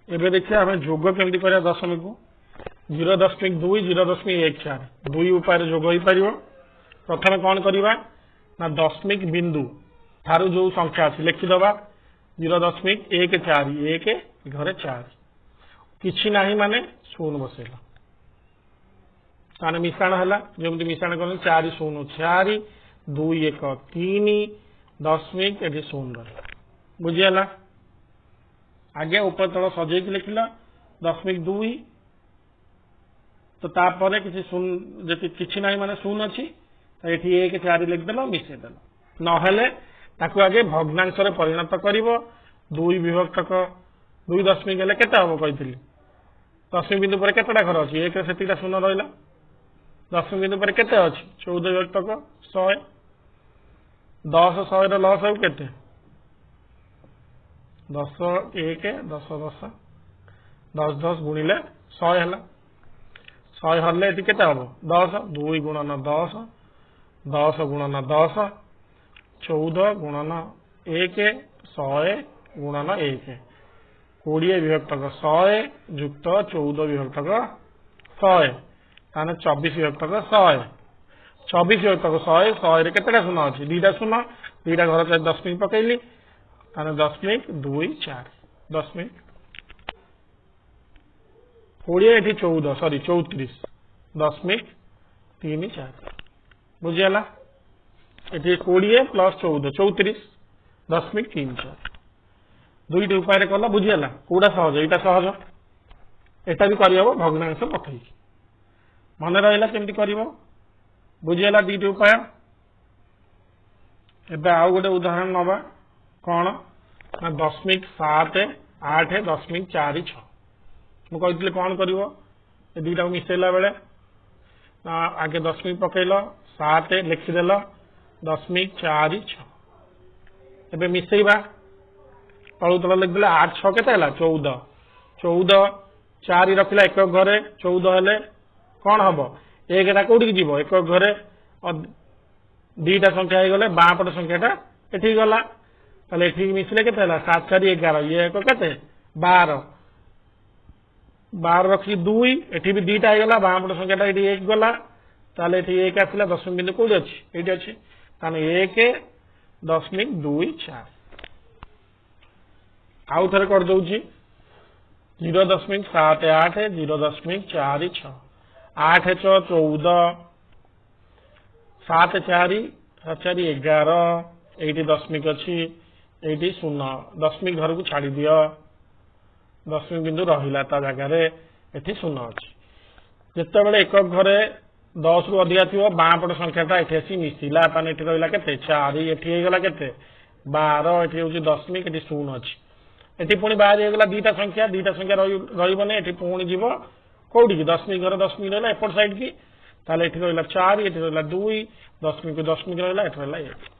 एबे देखिए आम जोग केमती कर दशमिक को 0.2 0.14 दुई उपाय जोग हो पार। प्रथम कौन करवा ना दशमिक बिंदु ठारू जो संख्या अच्छी लिखिदबा 0.14 1 घरे 4 किसी ना माने शून्य बसैला ताने मिश्रण है जमी मिश्रण कर 4 0 4 2 1 3 दशमिक ये शून्य बुझीगला। आगे ऊपर तल सजेक लिखिल 0.2 तो तापर किसी शून्य किसी ना माने शून्य अच्छी तो ये 1 4 लिखदेल मिसेदेल नहेले ताकू आगे भग्नांश परिणत कर 2 विभक्तक 2 दशमिक हेल्ले केते हम कही दशमिक बिंदु पर केतेटा घर अच्छी एक से शून्य रहा दशमिक बिंदु पर केते अच्छी 14 विभक्तक 100 10 100 लस हो केते 10 1 10 10 10 10 गुणिले 100 है 100 हेल्ले ये केते हम 10 2 गुणन 10 10 गुणन 10 14 गुणन 1 100 गुणन 1 20 विभक्तक 100 युक्त 14 विभक्तक 100 ताने 24 विभक्तक 100 24 विभक्तक 100 100 केतेटा शून्य अच्छी 2टा शून्य 2टा घर चाहिए दशमिक पकईली ताने दशमिक 2 4 दशमिक 20 ये 14 सॉरी 34 दशमिक 3 4 बुझीगला ये 20 प्लस 14 34 दशमिक 3 4 दुईट उपाय कल बुझीगला कौटा सहज यहाँ सहज एटा भी करहब भग्नांश पकई मन रहा केमती कर बुझीगला दुईट उपाय। एबे आउ गोटे उदाहरण नवा कौन ना 0.7 8.46 मुझे कौन कर दुईटा मिसेला बेले आगे दशमिक पकईल 7 लिखिदेल 0.46 एबे मिसेबा तलू तल लिखदेले 8 6 केते 14 14 4 रखिला एक घरे 14 हेले कौन हम एक कौटी जीव एक घरे दीटा संख्या हो गले बापट संख्याटा एठी गला ताले एठी मिसले केते 7 4 11 ये एक केते 12 12 रखी 2 एठी भी दीटा हो गला बापट संख्याटा एठी एक गला ताले एठी एक आसला दशमिक बिंदु कोडी अछि एठी अछि ताने 1.2 4 आउ थे कर दूची 0.78 0.46 8 6 14 7 4 4 11 ये दशमिक अच्छी ये शून्य दशमिक घर को छाड़ दियो दशमिक बिंदु रहा जगार ये शून्य अच्छी जिते बड़े एक घरे 10 रु अधिका थी बापट संख्याटा ये आसी मिसला ताने ये रहा के 4 ये गला के 12 ये हूँ दशमिक ये शून्य अच्छी ये पुणी बाहर होगा दीटा संख्या रही ये पुणी जीव कौटी की दशमिक घर दशमिक रहा एपट साइड की ताले ये रहा 4 ये रहा 2 दशमिक रहा 1